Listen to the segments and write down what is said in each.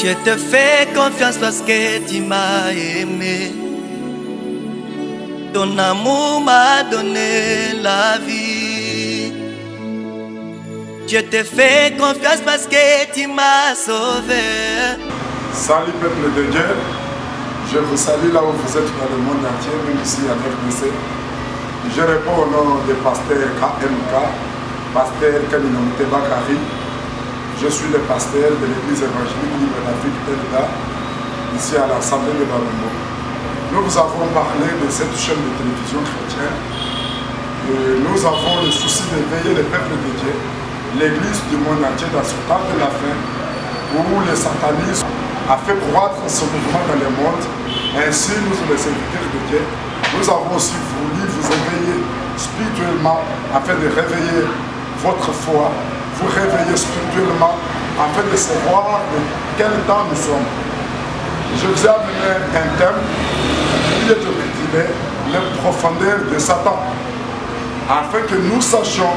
Je te fais confiance parce que tu m'as aimé. Ton amour m'a donné la vie. Je te fais confiance parce que tu m'as sauvé. Salut peuple de Dieu, je vous salue là où vous êtes dans le monde entier, même ici à FDC. Je réponds au nom du pasteur KMK, pasteur Kaminomoute Bakari. Je suis le pasteur de l'église évangélique libre d'Afrique Elda, ici à l'Assemblée de Balombo. Nous vous avons parlé de cette chaîne de télévision chrétienne. Nous avons le souci d'éveiller le peuple de Dieu, l'église du monde entier dans ce temps de la fin, où le satanisme a fait croître ce mouvement dans le monde. Ainsi, nous, les serviteurs de Dieu, nous avons aussi voulu vous éveiller spirituellement afin de réveiller votre foi, vous réveiller spirituellement afin de savoir de quel temps nous sommes. Je vous ai amené un thème qui est intitulé « Les profondeurs de Satan » afin que nous sachions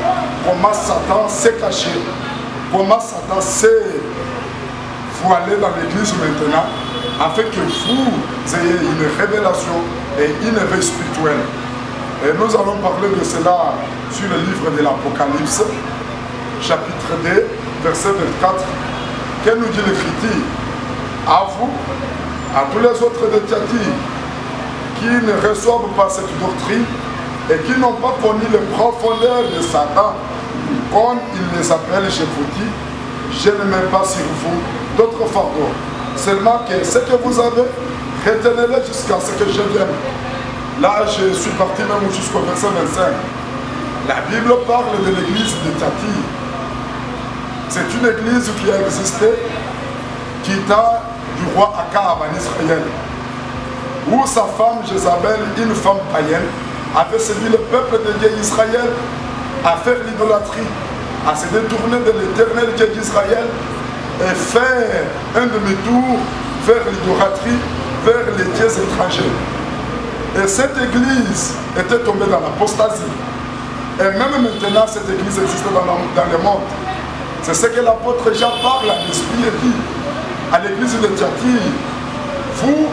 comment Satan s'est caché, comment Satan s'est voilé dans l'église maintenant, afin que vous ayez une révélation et une éveil spirituel. Et nous allons parler de cela sur le livre de l'Apocalypse, chapitre 2, verset 24, que nous dit l'Écriture. À vous, à tous les autres de Thyatire, qui ne reçoivent pas cette doctrine et qui n'ont pas connu les profondeurs de Satan, comme il les appelle chez vous, je ne mets pas sur vous d'autres fardeaux. Seulement que ce que vous avez, retenez-le jusqu'à ce que je vienne. Là, je suis parti même jusqu'au verset 25. La Bible parle de l'église de Thyatire. C'est une église qui a existé, qui date du roi Akab en Israël, où sa femme Jézabel, une femme païenne, avait séduit le peuple de Dieu Israël à faire l'idolâtrie, à se détourner de l'éternel Dieu d'Israël et faire un demi-tour vers l'idolâtrie, vers les dieux étrangers. Et cette église était tombée dans l'apostasie. Et même maintenant, cette église existe dans le monde. C'est ce que l'apôtre Jean parle à l'esprit et dit à l'église de Thyatire: vous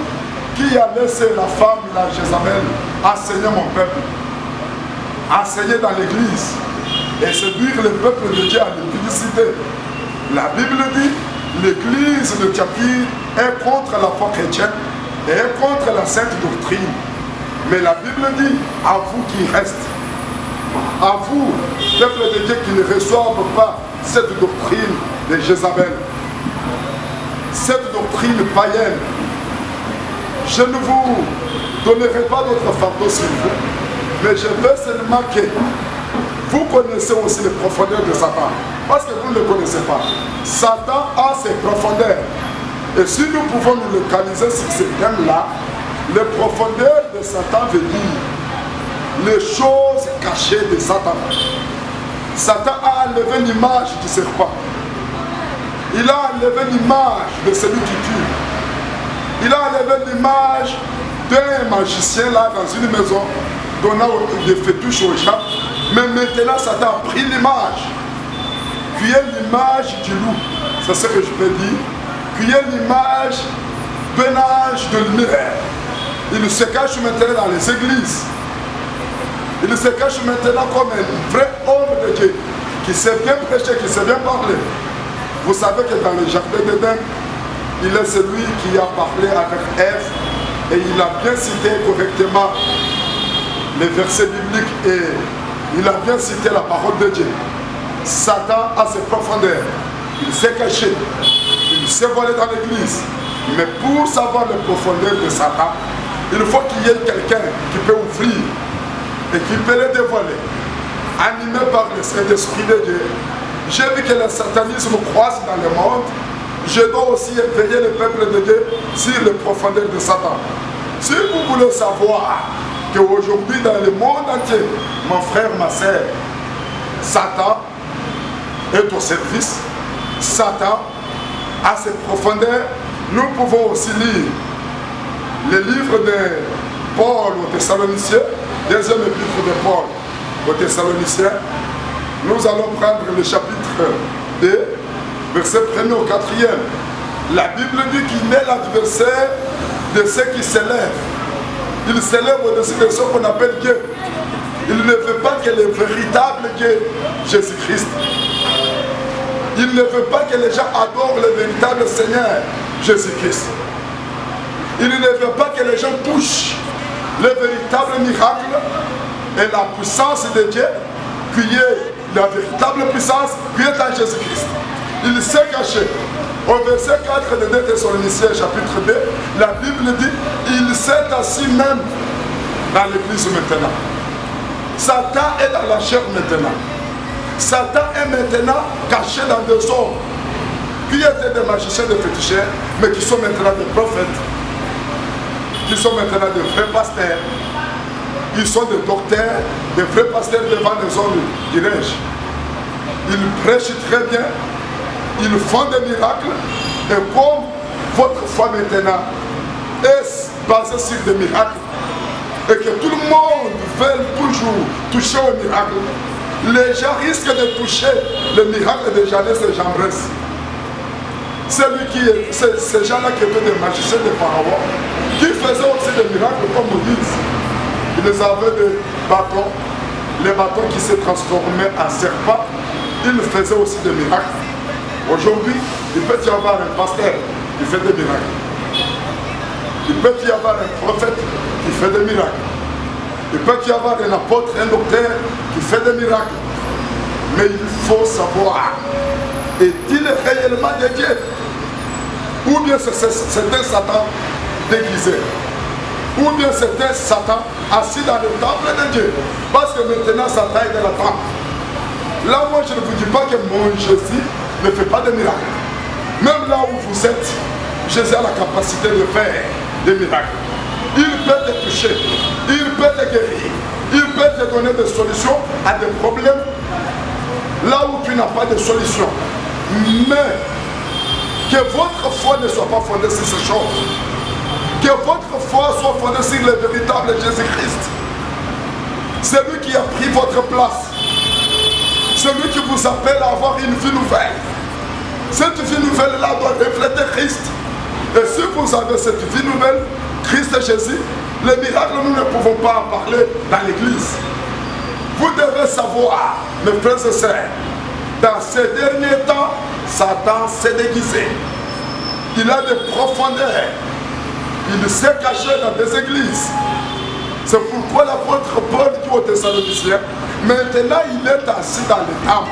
qui a laissé la femme, la Jézabel, enseigner mon peuple, enseigner dans l'église et séduire le peuple de Dieu à l'impudicité. La Bible dit, l'église de Thyatire est contre la foi chrétienne et est contre la sainte doctrine. Mais la Bible dit, à vous qui restez, à vous, peuple de Dieu qui ne reçoivent pas cette doctrine de Jézabel, cette doctrine païenne, je ne vous donnerai pas d'autre fardeau sur vous, mais je veux seulement que vous connaissez aussi les profondeurs de Satan. Parce que vous ne le connaissez pas. Satan a ses profondeurs. Et si nous pouvons nous localiser sur ce thème-là, les profondeurs de Satan veut dire les choses cachées de Satan. Satan a enlevé l'image du serpent. Il a enlevé l'image de celui qui tue. Il a enlevé l'image d'un magicien là dans une maison donnant des fétiches aux gens. Mais maintenant Satan a pris l'image qui est l'image du loup. C'est ce que je peux dire. Qui est l'image d'un ange de lumière. Il se cache maintenant dans les églises. Il se cache maintenant comme un vrai homme de Dieu qui sait bien prêcher, qui sait bien parler. Vous savez que dans le jardin d'Éden, il est celui qui a parlé avec Ève et il a bien cité correctement les versets bibliques et il a bien cité la parole de Dieu. Satan a ses profondeurs, il s'est caché, il s'est volé dans l'église. Mais pour savoir les profondeurs de Satan, il faut qu'il y ait quelqu'un qui peut ouvrir et qui peut les dévoiler. Animé par le Saint-Esprit de Dieu, j'ai vu que le satanisme croise dans le monde. Je dois aussi éveiller le peuple de Dieu sur les profondeurs de Satan. Si vous voulez savoir qu'aujourd'hui dans le monde entier, mon frère, ma soeur, Satan est au service, Satan a ses profondeurs, nous pouvons aussi lire le livre de Paul aux Thessaloniciens, deuxième épître de Paul aux Thessaloniciens. Nous allons prendre le chapitre 2, verset 1er au 4e. La Bible dit qu'il est l'adversaire de ceux qui s'élèvent. Il s'élève au-dessus de ceux qu'on appelle Dieu. Il ne veut pas que le véritable Dieu, Jésus-Christ. Il ne veut pas que les gens adorent le véritable Seigneur, Jésus-Christ. Il ne veut pas que les gens touchent le véritable miracle et la puissance de Dieu, qui est la véritable puissance, qui est en Jésus-Christ. Il s'est caché. Au verset 4 de 2 Thessaloniciens, chapitre 2, la Bible dit, il s'est assis même dans l'église maintenant. Satan est dans la chair maintenant. Satan est maintenant caché dans des hommes qui étaient des magiciens, des féticheurs, mais qui sont maintenant des prophètes, qui sont maintenant des vrais pasteurs. Ils sont des docteurs, des vrais pasteurs devant les hommes, dirais-je. Ils prêchent très bien, ils font des miracles, et comme votre foi maintenant est basée sur des miracles, et que tout le monde veut toujours toucher au miracle, les gens risquent de toucher le miracle de Janès et Jambres. Ces gens-là qui étaient des magiciens de Pharaon, qui faisaient aussi des miracles comme Moïse. Ils avaient des bâtons, les bâtons qui se transformaient en serpents, ils faisaient aussi des miracles. Aujourd'hui, il peut y avoir un pasteur qui fait des miracles. Il peut y avoir un prophète qui fait des miracles. Il peut y avoir un apôtre, un docteur qui fait des miracles. Mais il faut savoir, est-il réellement de Dieu? Ou bien c'est un Satan déguisé? Ou bien c'est un Satan assis dans le temple de Dieu? Parce que maintenant Satan est dans le temple. Là, moi je ne vous dis pas que mon Jésus ne fait pas de miracles. Même là où vous êtes, Jésus a la capacité de faire des miracles. Il peut te toucher, il peut te guérir, il peut te donner des solutions à des problèmes là où tu n'as pas de solution. Mais que votre foi ne soit pas fondée sur ces choses. Que votre foi soit fondée sur le véritable Jésus-Christ. C'est lui qui a pris votre place. C'est lui qui vous appelle à avoir une vie nouvelle. Cette vie nouvelle-là doit refléter Christ. Et si vous avez cette vie nouvelle, Christ et Jésus, les miracles, nous ne pouvons pas en parler dans l'église. Vous devez savoir, mes frères et sœurs, dans ces derniers temps, Satan s'est déguisé. Il a des profondeurs. Il s'est caché dans des églises. C'est pourquoi l'apôtre Paul dit aux Thessaloniciens, maintenant il est assis dans le temple.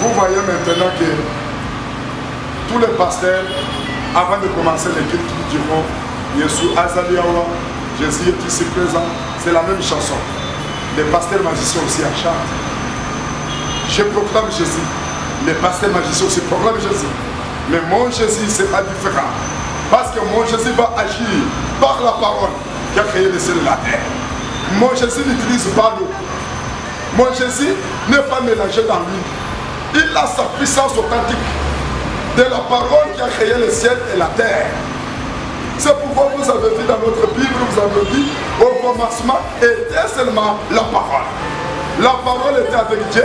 Vous voyez maintenant que tous les pasteurs, avant de commencer les cultes, diront Yesu Azaliawa, Jésus est ici présent. C'est la même chanson. Les pasteurs magiciens aussi en chantent. Je proclame Jésus. Les pasteurs magiciens aussi proclament Jésus. Mais mon Jésus sera différent. Parce que mon Jésus va agir par la parole qui a créé le ciel et la terre. Mon Jésus n'utilise pas l'eau. Mon Jésus n'est pas mélangé dans l'huile. Il a sa puissance authentique de la parole qui a créé le ciel et la terre. C'est pourquoi vous avez vu dans notre Bible, vous avez dit, au commencement était seulement la parole. La parole était avec Dieu.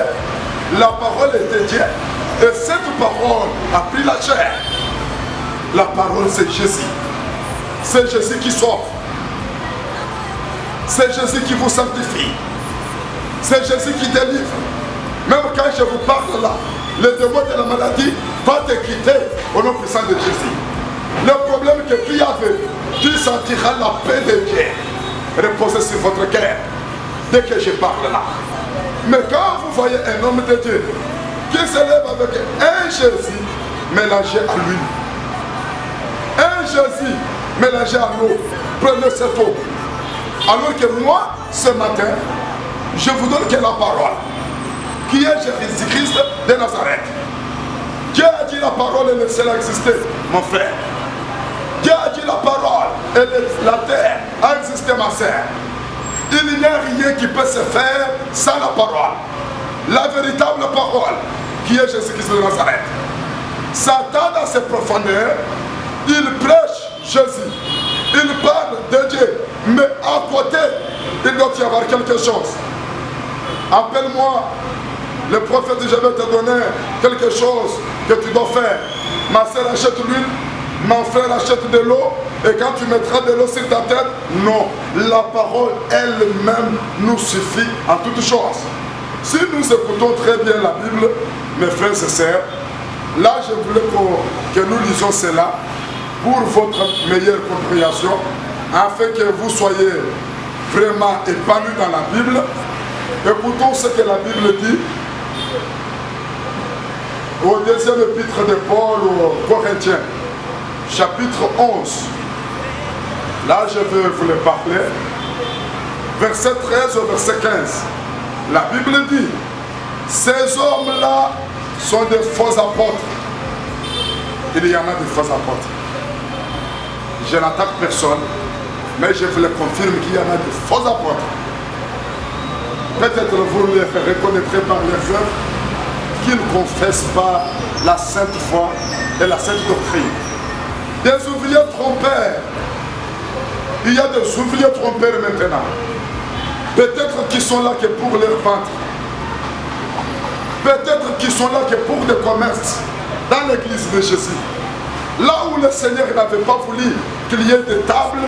La parole était Dieu. Et cette parole a pris la chair. La parole, c'est Jésus. C'est Jésus qui sauve. C'est Jésus qui vous sanctifie. C'est Jésus qui délivre. Même quand je vous parle là, le démon de la maladie va te quitter au nom puissant de Jésus. Le problème que tu avais, tu sentiras la paix de Dieu reposer sur votre cœur dès que je parle là. Mais quand vous voyez un homme de Dieu qui se lève avec un Jésus mélangé à lui, un Jésus mélangé à l'eau, prenez cette eau. Alors que moi, ce matin, je vous donne que la parole, qui est Jésus-Christ de Nazareth. Dieu a dit la parole et le ciel a existé, mon frère. Dieu a dit la parole et la terre a existé, ma sœur. Il n'y a rien qui peut se faire sans la parole. La véritable parole, qui est Jésus-Christ de Nazareth. Satan, dans ses profondeurs, il prêche Jésus. Il parle de Dieu. Mais à côté, il doit y avoir quelque chose. Appelle-moi Le prophète dit, je vais te donner quelque chose que tu dois faire. Ma sœur achète l'huile, mon frère achète de l'eau, et quand tu mettras de l'eau sur ta tête, non. La parole elle-même nous suffit en toutes choses. Si nous écoutons très bien la Bible, mes frères et sœurs, là je voulais que nous lisions cela pour votre meilleure compréhension, afin que vous soyez vraiment épanouis dans la Bible. Écoutons ce que la Bible dit au deuxième épître de Paul aux Corinthiens, chapitre 11. Là, je vais vous le parler. Verset 13 au verset 15. La Bible dit, ces hommes-là sont des faux apôtres. Il y en a des faux apôtres. Je n'attaque personne, mais je vous le confirme qu'il y en a des faux apôtres. Peut-être vous les reconnaîtrez par leurs œuvres, qu'ils ne confessent pas la sainte foi et la sainte doctrine. Des ouvriers trompeurs. Il y a des ouvriers trompeurs maintenant. Peut-être qu'ils sont là que pour leur ventre. Peut-être qu'ils sont là que pour des commerces dans l'église de Jésus. Là où le Seigneur n'avait pas voulu qu'il y ait des tables,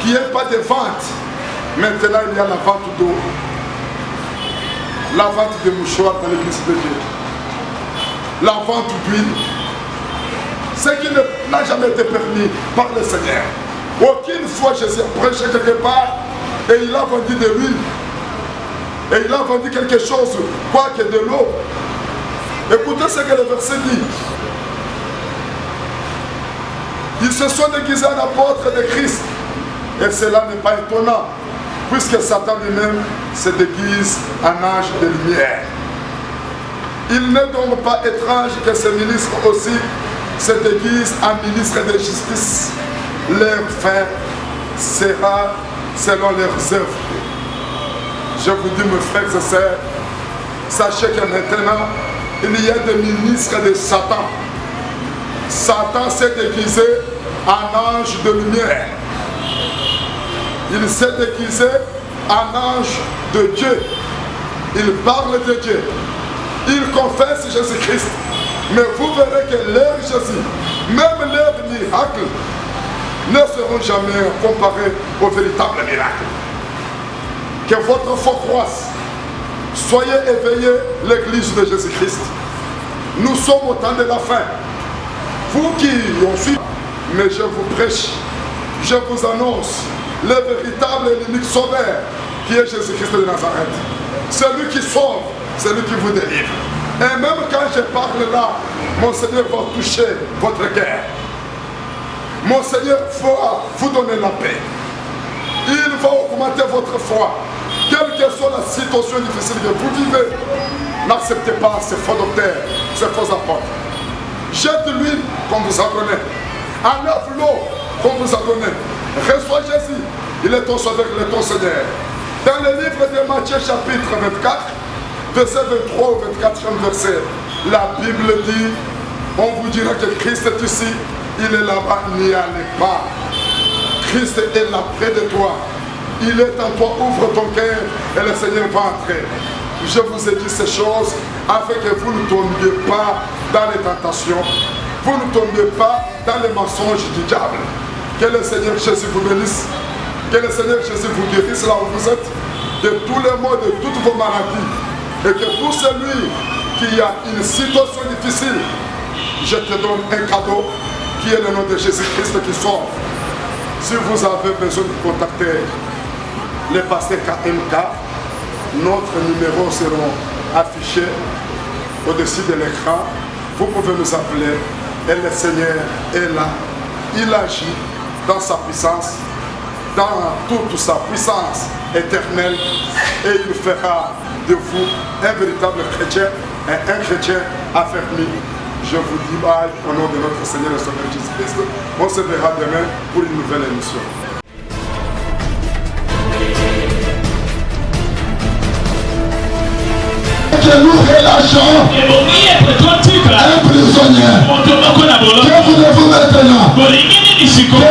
qu'il n'y ait pas de vente. Maintenant il y a la vente d'eau. La vente de mouchoirs dans l'église de Dieu. La vente d'huile. Ce qui n'a jamais été permis par le Seigneur. Aucune fois Jésus a prêché quelque part et il a vendu de l'huile. Et il a vendu quelque chose, quoi que de l'eau. Écoutez ce que le verset dit. Ils se sont déguisés en apôtres de Christ. Et cela n'est pas étonnant, puisque Satan lui-même se déguise en ange de lumière. Il n'est donc pas étrange que ces ministres aussi se déguisent en ministres de justice. Leur fin sera selon leurs œuvres. Je vous dis, mes frères et sœurs, sachez que maintenant, il y a des ministres de Satan. Satan s'est déguisé en ange de lumière. Il s'est déguisé en ange de Dieu. Il parle de Dieu. Il confesse Jésus-Christ. Mais vous verrez que leur Jésus, même leurs miracles, ne seront jamais comparés au véritable miracle. Que votre foi croisse. Soyez éveillés, l'église de Jésus-Christ. Nous sommes au temps de la fin. Vous qui en suivez, mais je vous prêche, je vous annonce le véritable et l'unique sauveur qui est Jésus-Christ de Nazareth. Celui qui sauve, celui qui vous délivre. Et même quand je parle là, mon Seigneur va toucher votre cœur. Mon Seigneur va vous donner la paix. Il va augmenter votre foi. Quelle que soit la situation difficile que vous vivez, n'acceptez pas ces faux docteurs, ces faux apôtres. Jette l'huile qu'on vous a donnée. Enlève l'eau qu'on vous a donnée. Reçois Jésus. Il est ton sauveur, il est ton Seigneur. Dans le livre de Matthieu chapitre 24, verset 23 au 24e verset, la Bible dit, on vous dira que Christ est ici, il est là-bas, n'y allez pas. Christ est là près de toi. Il est en toi, ouvre ton cœur et le Seigneur va entrer. Je vous ai dit ces choses afin que vous ne tombiez pas dans les tentations, vous ne tombiez pas dans les mensonges du diable. Que le Seigneur Jésus vous bénisse, que le Seigneur Jésus vous guérisse là où vous êtes, de tous les maux, de toutes vos maladies, et que tout celui qui a une situation difficile, je te donne un cadeau qui est le nom de Jésus-Christ qui sauve. Si vous avez besoin de contacter les pasteurs KMK, notre numéro sera affiché au-dessus de l'écran. Vous pouvez nous appeler et le Seigneur est là. Il agit dans sa puissance, dans toute sa puissance éternelle, et il fera de vous un véritable chrétien et un chrétien affermi. Je vous dis bye au nom de notre Seigneur et Sauveur Jésus-Christ. On se verra demain pour une nouvelle émission. Que nous relâchons un prisonnier. Que voulez-vous maintenant? Que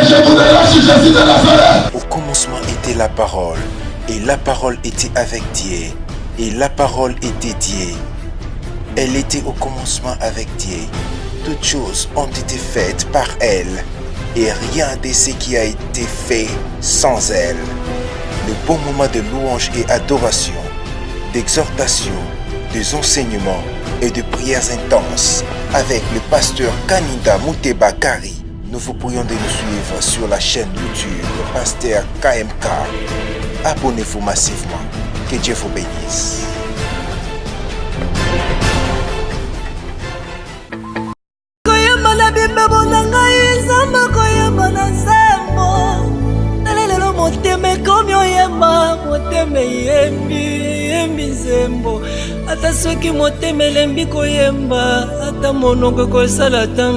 je vous relâche Jésus de Nazareth. Au commencement était la parole, et la parole était avec Dieu, et la parole était Dieu. Elle était au commencement avec Dieu. Toutes choses ont été faites par elle, et rien de ce qui a été fait sans elle. Le bon moment de louange et adoration, d'exhortation, des enseignements et de prières intenses avec le pasteur Kaninda Muteba Kari. Nous vous prions de nous suivre sur la chaîne YouTube Pasteur KMK. Abonnez-vous massivement. Que Dieu vous bénisse. Ata soki motema elembi koyemba ata monoko kosala ta